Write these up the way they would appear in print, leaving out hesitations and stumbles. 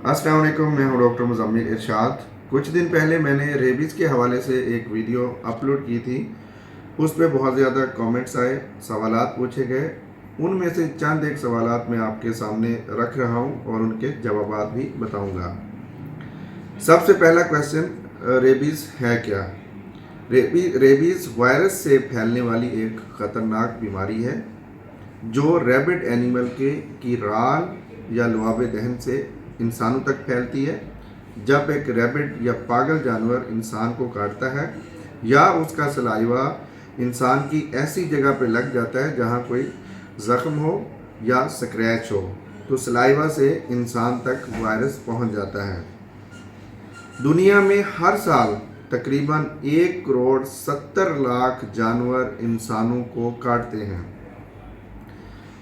अस्सलाम वालेकुम, मैं हूं डॉक्टर मुज़म्मिल इरशाद। कुछ दिन पहले मैंने रेबीज़ के हवाले से एक वीडियो अपलोड की थी। उस पे बहुत ज़्यादा कमेंट्स आए, सवालात पूछे गए। उनमें से चंद एक सवालात मैं आपके सामने रख रहा हूं और उनके जवाबात भी बताऊंगा। सबसे पहला क्वेश्चन, रेबीज़ है क्या? रेबीज़ वायरस से फैलने वाली एक ख़तरनाक बीमारी है जो रैबिड एनिमल की राल या लुआब दहन से इंसानों तक फैलती है। जब एक रैबिड या पागल जानवर इंसान को काटता है या उसका सलाइवा इंसान की ऐसी जगह पर लग जाता है जहां कोई ज़ख्म हो या स्क्रैच हो, तो सलाइवा से इंसान तक वायरस पहुंच जाता है। दुनिया में हर साल तकरीबन 1,70,00,000 जानवर इंसानों को काटते हैं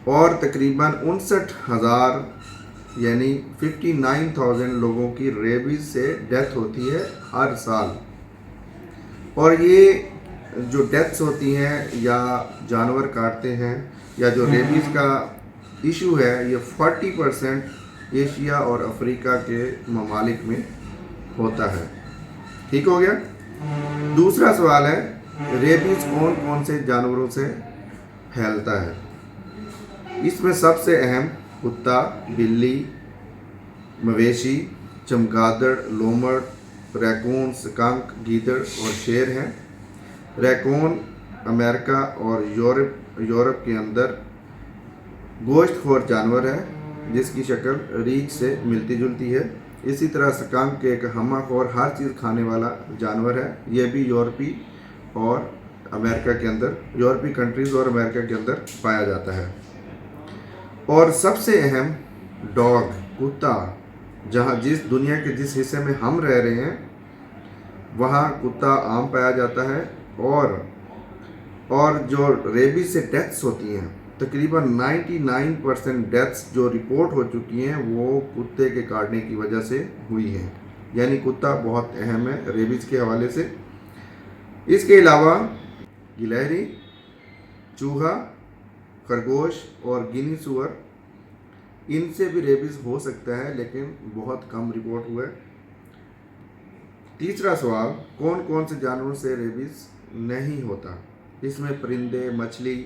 और तकरीबन 59,000 यानी 59,000 लोगों की रेबीज़ से डेथ होती है हर साल। और ये जो डेथ्स होती हैं या जानवर काटते हैं या जो रेबीज़ का इशू है, ये 40% एशिया और अफ्रीका के ममालिक में होता है। ठीक हो गया। दूसरा सवाल है, रेबीज़ कौन कौन से जानवरों से फैलता है? इसमें सबसे अहम कुत्ता, बिल्ली, मवेशी, चमगादड़, लोमड़, रैकून, स्कंक, गीदड़ और शेर हैं। रैकून अमेरिका और यूरोप के अंदर गोश्तखोर जानवर है जिसकी शक्ल रीछ से मिलती जुलती है। इसी तरह स्कंक एक हमाखोर हर चीज़ खाने वाला जानवर है। ये भी यूरोपी और अमेरिका के अंदर, यूरोपी कंट्रीज़ और अमेरिका के अंदर पाया जाता है। और सबसे अहम डॉग, कुत्ता, जहाँ जिस दुनिया के जिस हिस्से में हम रह रहे हैं वहाँ कुत्ता आम पाया जाता है। और जो रेबीज से डेथ्स होती हैं, तकरीबन 99% डेथ्स जो रिपोर्ट हो चुकी हैं वो कुत्ते के काटने की वजह से हुई हैं। यानी कुत्ता बहुत अहम है रेबीज के हवाले से। इसके अलावा गिलहरी, चूहा, खरगोश और गिनी सुअर, इनसे भी रेबीज़ हो सकता है लेकिन बहुत कम रिपोर्ट हुआ है। तीसरा सवाल, कौन कौन से जानवरों से रेबीज़ नहीं होता? इसमें परिंदे, मछली,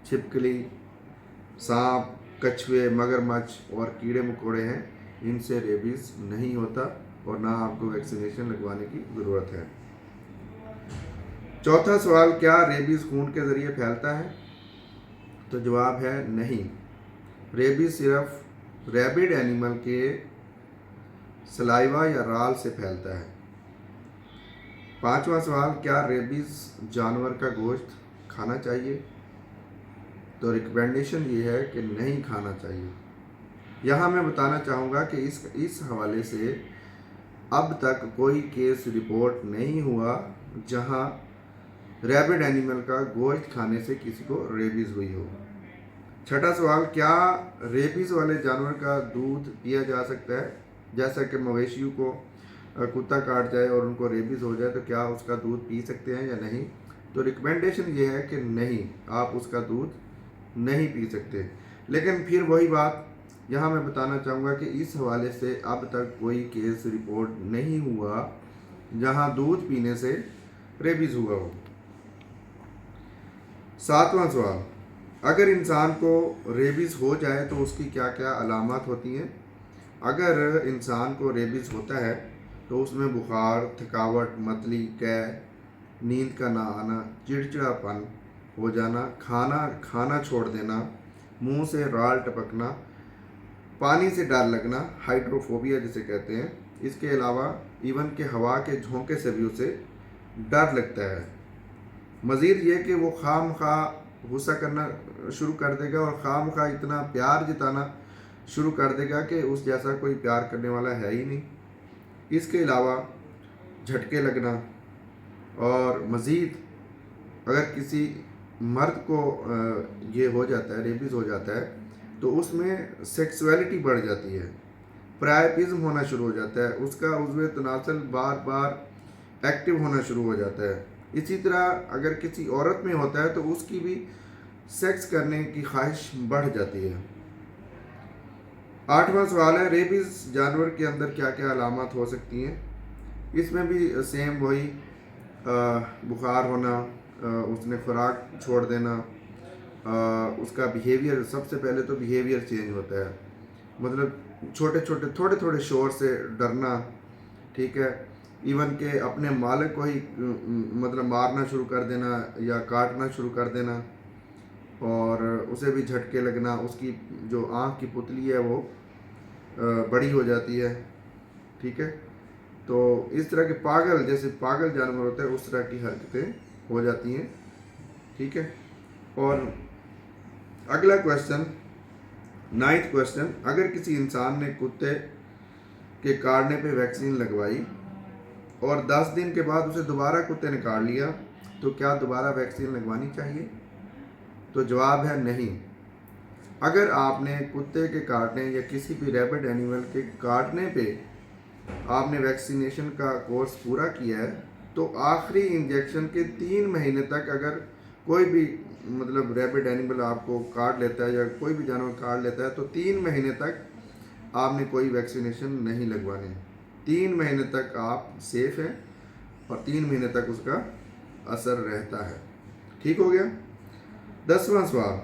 छिपकली, सांप, कछुए, मगरमच्छ और कीड़े मकोड़े हैं। इनसे रेबीज़ नहीं होता और ना आपको वैक्सीनेशन लगवाने की ज़रूरत है। चौथा सवाल, क्या रेबीज़ खून के ज़रिए फैलता है? तो जवाब है नहीं। रेबीज़ सिर्फ रैबिड एनिमल के सलाइवा या राल से फैलता है। पांचवा सवाल, क्या रेबीज़ जानवर का गोश्त खाना चाहिए? तो रिकमेंडेशन ये है कि नहीं खाना चाहिए। यहाँ मैं बताना चाहूँगा कि इस हवाले से अब तक कोई केस रिपोर्ट नहीं हुआ जहाँ रैबिड एनिमल का गोश्त खाने से किसी को रेबीज़ हुई हो। छठा सवाल, क्या रेबीज़ वाले जानवर का दूध पिया जा सकता है? जैसा कि मवेशियों को कुत्ता काट जाए और उनको रेबीज़ हो जाए तो क्या उसका दूध पी सकते हैं या नहीं? तो रिकमेंडेशन ये है कि नहीं, आप उसका दूध नहीं पी सकते। लेकिन फिर वही बात यहाँ मैं बताना चाहूँगा कि इस हवाले से अब तक कोई केस रिपोर्ट नहीं हुआ जहाँ दूध पीने से रेबीज़ हुआ हो। सातवां सवाल, अगर इंसान को रेबीज़ हो जाए तो उसकी क्या क्या अलामत होती हैं? अगर इंसान को रेबीज़ होता है तो उसमें बुखार, थकावट, मतली, कै, नींद का ना आना, चिड़चिड़ापन हो जाना, खाना छोड़ देना, मुंह से राल टपकना, पानी से डर लगना, हाइड्रोफोबिया जिसे कहते हैं। इसके अलावा इवन के हवा के झोंके से भी उसे डर लगता है। मज़ीद ये कि वो खामखा गुस्सा करना शुरू कर देगा और खामखा इतना प्यार जताना शुरू कर देगा कि उस जैसा कोई प्यार करने वाला है ही नहीं। इसके अलावा झटके लगना, और मज़ीद अगर किसी मर्द को ये हो जाता है, रेबीज़ हो जाता है, तो उसमें सेक्सुअलिटी बढ़ जाती है, प्रायपिज्म होना शुरू हो जाता है, उसका उज़्व तनासल बार बार एक्टिव होना शुरू हो जाता है। इसी तरह अगर किसी औरत में होता है तो उसकी भी सेक्स करने की ख्वाहिश बढ़ जाती है। 8واں سوال ہے ریبیز جانور کے اندر کیا کیا علامات ہو سکتی ہیں؟ اس میں بھی سیم وہی بخار ہونا، اس نے خوراک چھوڑ دینا، اس کا بیہیویئر، سب سے پہلے تو بیہیویئر چینج ہوتا ہے، مطلب تھوڑے تھوڑے شور سے ڈرنا، ٹھیک ہے، ایون کہ اپنے مالک کو ہی مطلب مارنا شروع کر دینا یا کاٹنا شروع کر دینا، اور اسے بھی جھٹکے لگنا، اس کی جو آنکھ کی پتلی ہے وہ بڑی ہو جاتی ہے، ٹھیک ہے، تو اس طرح کے پاگل، جیسے پاگل جانور ہوتے ہیں اس طرح کی حرکتیں ہو جاتی ہیں، ٹھیک ہے۔ اور اگلا کویشچن، 9واں کویشچن، اگر کسی انسان نے کتے کے کاٹنے پہ ویکسین لگوائی اور 10 دن کے بعد اسے دوبارہ کتے نے کاٹ لیا تو کیا دوبارہ ویکسین لگوانی چاہیے؟ تو جواب ہے نہیں۔ اگر آپ نے کتے کے کاٹنے یا کسی بھی ریبڈ اینیمل کے کاٹنے پہ آپ نے ویکسینیشن کا کورس پورا کیا ہے تو آخری انجیکشن کے 3 مہینے تک اگر کوئی بھی مطلب ریبڈ اینیمل آپ کو کاٹ لیتا ہے یا کوئی بھی جانور کاٹ لیتا ہے تو 3 مہینے تک آپ نے کوئی ویکسینیشن نہیں لگوانی، 3 مہینے تک آپ سیف ہیں اور 3 مہینے تک اس کا اثر رہتا ہے، ٹھیک ہو گیا۔ 10واں سوال،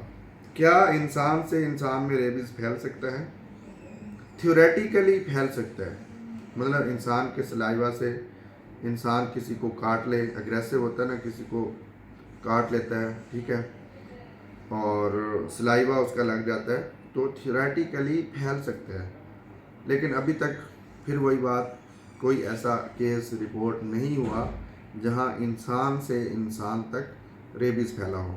کیا انسان سے انسان میں ریبیز پھیل سکتا ہے؟ تھیوریٹیکلی پھیل سکتا ہے، مطلب انسان کے سلائیوا سے انسان کسی کو کاٹ لے، اگریسو ہوتا ہے نا، کسی کو کاٹ لیتا ہے، ٹھیک ہے، اور سلائیوا اس کا لگ جاتا ہے تو تھیوریٹیکلی پھیل سکتا ہے، لیکن ابھی تک پھر وہی بات، کوئی ایسا کیس رپورٹ نہیں ہوا جہاں انسان سے انسان تک ریبیز پھیلا ہو۔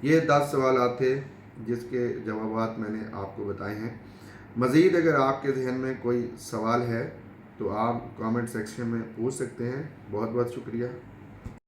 یہ 10 سوالات تھے جس کے جوابات میں نے آپ کو بتائے ہیں۔ مزید اگر آپ کے ذہن میں کوئی سوال ہے تو آپ کامنٹ سیکشن میں پوچھ سکتے ہیں۔ بہت بہت شکریہ۔